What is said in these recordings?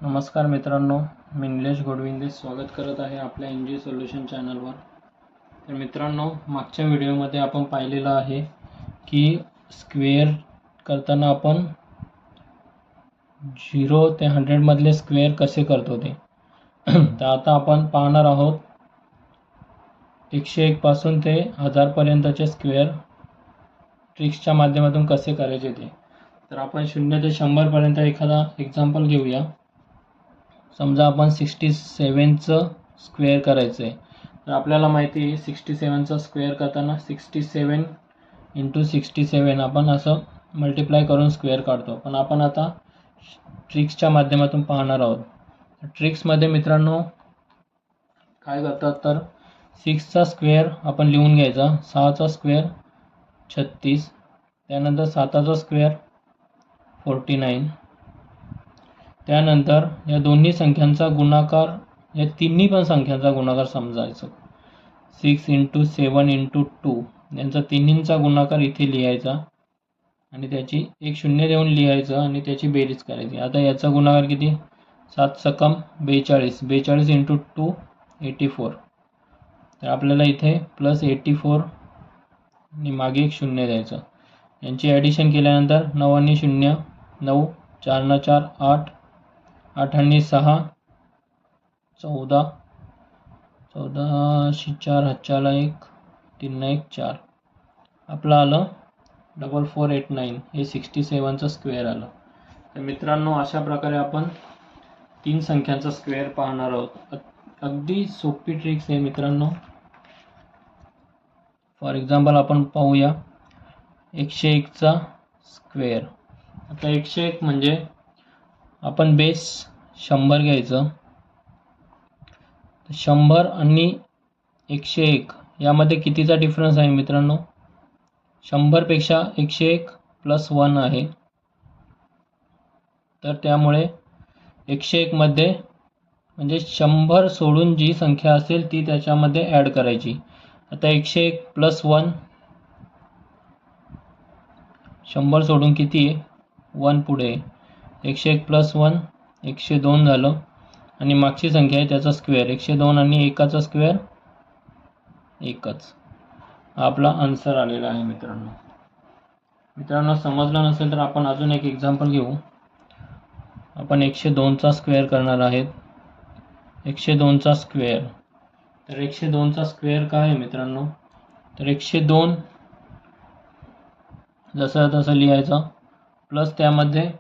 नमस्कार मित्रांनो, मी निलेश गोडविंदे स्वागत करत आहे आपल्या NG सोल्युशन चॅनलवर. तर मित्रांनो, मागच्या व्हिडिओमध्ये आपण पाहिलेलं आहे की स्क्वेअर करताना आपण 0 ते 100 मधले स्क्वेअर कसे करतो ते. तर आता आपण पाहणार आहोत 101 पासून ते 1000 पर्यंतचे स्क्वेअर ट्रिक्सच्या माध्यमातून कसे करायचे ते. तर आपण 0 ते 100 पर्यंत एखादा एक्झाम्पल घेऊया. समजा आपण 67चं स्क्वेअर करायचं आहे. तर आपल्याला माहिती आहे 67चा स्क्वेअर करताना 67 × 67 आपण असं मल्टिप्लाय करून स्क्वेअर काढतो. पण आपण आता ट्रिक्सच्या माध्यमातून पाहणार आहोत. ट्रिक्समध्ये मित्रांनो काय करतात, तर 6चा स्क्वेअर आपण लिहून घ्यायचा, 6चा स्क्वेअर 36, त्यानंतर 7चा स्क्वेअर 49, त्यानंतर या दोन्ही संख्यांचा गुणाकार, या तिन्ही पण संख्यांचा गुणाकार समजायचं. 6 × 7 × 2 यांचा तिन्हींचा गुणाकार इथे लिहायचा आणि त्याची एक शून्य देऊन लिहायचं आणि त्याची बेरीज करायची. आता याचा गुणाकार किती, 7 सकम 42, 42 × 2 84. तर आपल्याला इथे +84 आणि मागे एक शून्य द्यायचं. यांची ॲडिशन केल्यानंतर 9 आणि 0 9, 4 न 4 8, 8 आणि 6 14, 14 शी 4 हातच्याला 1, 3 1 4. आपलं आलं 4489. हे 67चं स्क्वेअर आलं. तर मित्रांनो, अशा प्रकारे आपण 3 संख्यांचा स्क्वेअर पाहणार आहोत. अगदी सोपी ट्रिक्स आहे मित्रांनो. फॉर एक्झाम्पल आपण पाहूया 101चा स्क्वेअर. आता 101 म्हणजे आपण बेस 100 घ्यायचं. 100 आणि 101 यामध्ये कितीचा डिफरन्स आहे मित्रांनो, 100 पेक्षा 101 +1 आहे. तर त्यामुळे 101 मध्ये म्हणजे 100 सोडून जी संख्या असेल ती त्याच्यामध्ये ॲड करायची. आता 101 +1, 100 सोडून किती आहे, 1 पुढे. 101 +1 102 झालं आणि मागची संख्या आहे त्याचा स्क्वेअर 102 आणि 1चा स्क्वेअर 1च. आपला आन्सर आलेला आहे मित्रांनो. समजलं नसेल तर आपण अजून एक एक्झाम्पल घेऊ. आपण 102चा स्क्वेअर करणार आहेत. 102चा स्क्वेअर. तर 102चा स्क्वेअर काय आहे मित्रांनो, तर 102 जसं तसं लिहायचं प्लस त्यामध्ये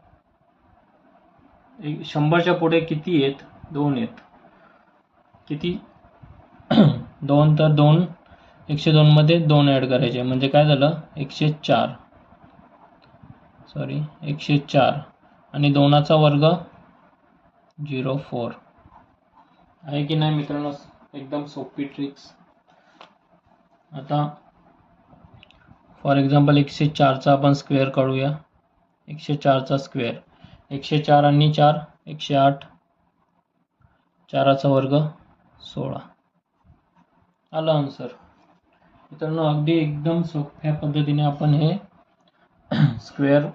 100च्या पुढे किती आहेत, 2 आहेत. किती 2, तर 2 102 मध्ये 2 ॲड करायचे म्हणजे काय झालं 104 आणि 2चा वर्ग 04 आहे की नाही मित्रांनो. एकदम सोपी ट्रिक्स. आता फॉर एक्झाम्पल 104चा आपण स्क्वेअर काढूया. 104चा स्क्वेअर 104 आणि 4 108, 4चा वर्ग 16. आलं आन्सर. मित्रांनो, अगदी एकदम सोप्या पद्धतीने आपण हे स्क्वेअर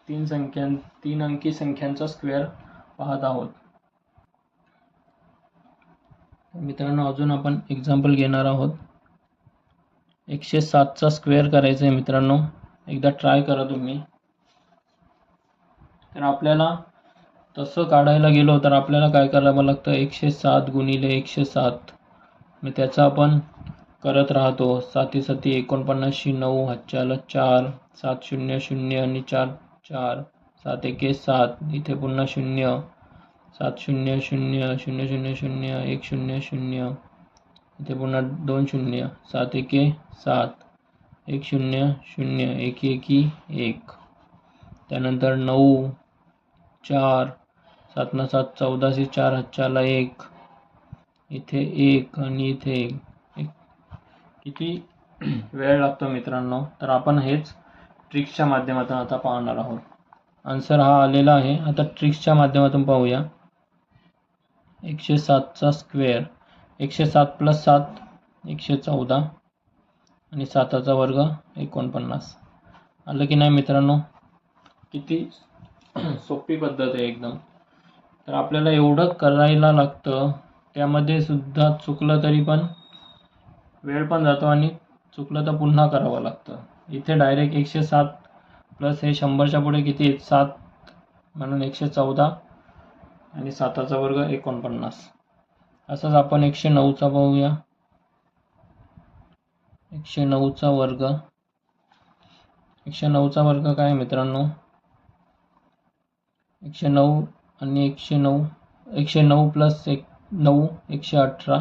3 अंकी संख्यांचा स्क्वेअर पाहत आहोत. मित्रांनो, अजून आपण एक्झाम्पल घेणार आहोत. 107चा स्क्वेअर करायचं आहे मित्रांनो. एकदा ट्राय करा तुम्ही. तर आपल्याला तसं काढायला गेलो तर आपल्याला काय करावं लागतं, 107 × 107. मग त्याचा आपण करत राहतो. 7 7 49, 9 हातच्याला 4, 7 0 0 आणि 4 4, 7 1 7, इथे पुन्हा 0, 7 0 0 0 0 0 1 0 0, इथे पुन्हा 2 0, 7 1 7, 1 0 0 1 1 1, त्यानंतर 9 4, 7 न 7 14, 4 हातच्याला 1, इथे 1 आणि इथे 1. किती वेळ लागतो मित्रांनो. तर आपण हेच ट्रिक्सच्या माध्यमातून आता पाहणार आहोत. आन्सर हा आलेला आहे. आता ट्रिक्सच्या माध्यमातून पाहूया. 107चा स्क्वेअर 107 + 7 114 आणि 7चा वर्ग 49. आलं की नाही मित्रांनो. किती सोपी पद्धत आहे एकदम. तर आपल्याला एवढं करायला लागतं. त्यामध्ये सुद्धा चुकलं तरी पण वेळ पण जातो आणि चुकलं तर पुन्हा करावं लागतं. इथे डायरेक्ट 107 प्लस हे 100च्या पुढे किती 7 म्हणून 114 आणि 7चा वर्ग 49. असंच आपण 109चा पाहूया. 109चा वर्ग. 109चा वर्ग काय मित्रांनो, 109 आणि 109 प्लस 9 118,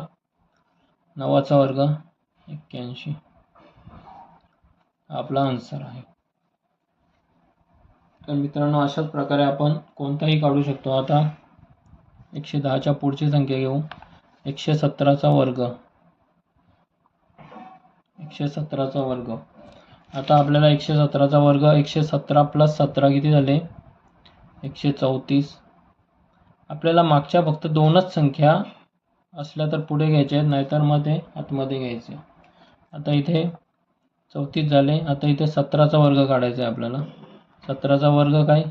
9चा वर्ग 81. आपला आन्सर आहे. तर मित्रांनो अशाच प्रकारे आपण कोणताही काढू शकतो. आता 110च्या पुढची संख्या घेऊ. 117चा वर्ग. 117चा वर्ग. आता आपल्याला 117चा वर्ग 117 प्लस 17 किती झाले 134. आपल्याला मागच्या फक्त 2च संख्या असल्या तर पुढे घ्यायचे, नाहीतर मग ते आतमध्ये घ्यायचे. आता इथे 34 झाले. आता इथे 17चा वर्ग काढायचा आहे आपल्याला. 17चा वर्ग काय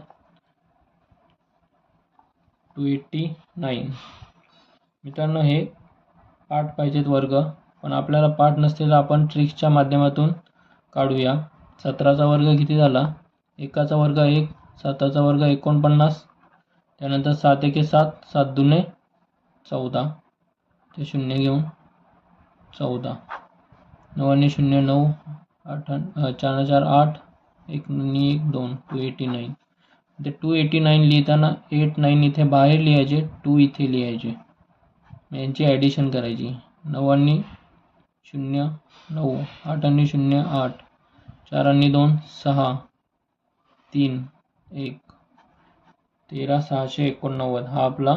289. मित्रांनो हे पाठ पाहिजेत वर्ग, पण आपल्याला पाठ नसते तर आपण ट्रिक्सच्या माध्यमातून काढूया. 17चा वर्ग किती झाला 1चा वर्ग 1, 7चा वर्ग 49, त्यानंतर 7 1 7, 7 2 14, ते 0 घेऊन 14, 9 आणि 0 9, 4 4 8, 1 आणि 1 2, 289. ते 289 लिहिताना 8 9 इथे बाहेर लिहायचे, 2 इथे लिहायचे, यांची ॲडिशन करायची. 9 आणि 0 9, 8 आणि 0 8, 4 आणि 2 6, 3 1, 13 689. हा आपला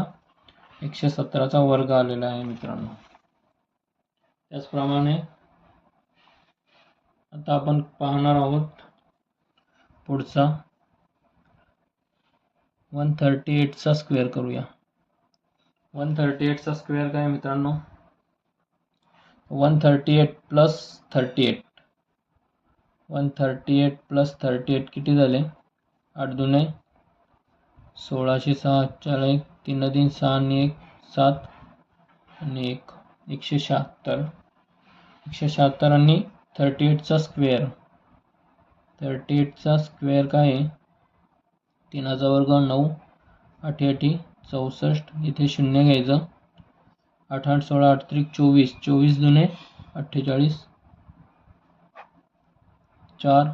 117चा वर्ग आलेला आहे मित्रांनो. त्याचप्रमाणे आता आपण पाहणार आहोत पुढचा 138चा स्क्वेअर करूया. 138चा स्क्वेअर काय मित्रांनो 138 प्लस 38. 138 प्लस 38 किती झाले 8 2 16 6 4 1, 3 3 6 आणि 1 7 आणि 1 176. 176 आणि 38चा स्क्वेअर. 38चा स्क्वेअर काय आहे 3चा वर्ग 9, 8 8 64, इथे 0 घ्यायचं. 8 8 16 8 3 24, 24 2 48, 4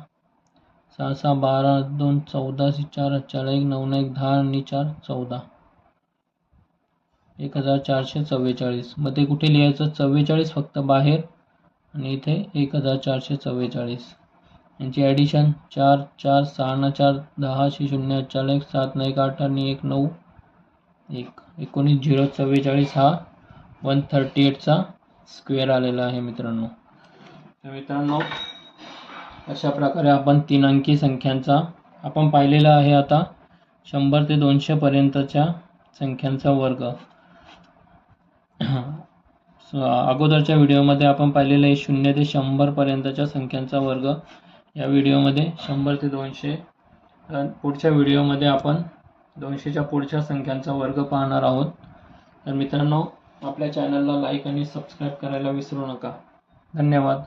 6 6 12 2 14 4 4 1 9 1 10 आणि 4 14, 1444. मध्ये कुठे लिहायचं 44 फक्त बाहेर आणि इथे 1444. यांची ॲडिशन 4 4 6 न 4 10 0 4 1 7 1 8 आणि 1 9 1 19 0 44. हा 138चा स्क्वेअर आलेला आहे मित्रांनो. तर मित्रांनो अशा प्रकारे आपण 3 अंकी संख्यांचा आपण पाहिलेला आहे. आता 100 ते 200 पर्यंतच्या संख्यांचा वर्ग. अगोदरच्या व्हिडिओमध्ये आपण पाहिलेले आहे 0 ते 100 पर्यंतच्या संख्यांचा वर्ग. या व्हिडिओमध्ये 100 ते 200. पुढच्या व्हिडिओमध्ये आपण 200च्या पुढच्या संख्यांचा वर्ग पाहणार आहोत. तर मित्रांनो आपल्या चॅनलला लाईक आणि सबस्क्राईब करायला विसरू नका. धन्यवाद.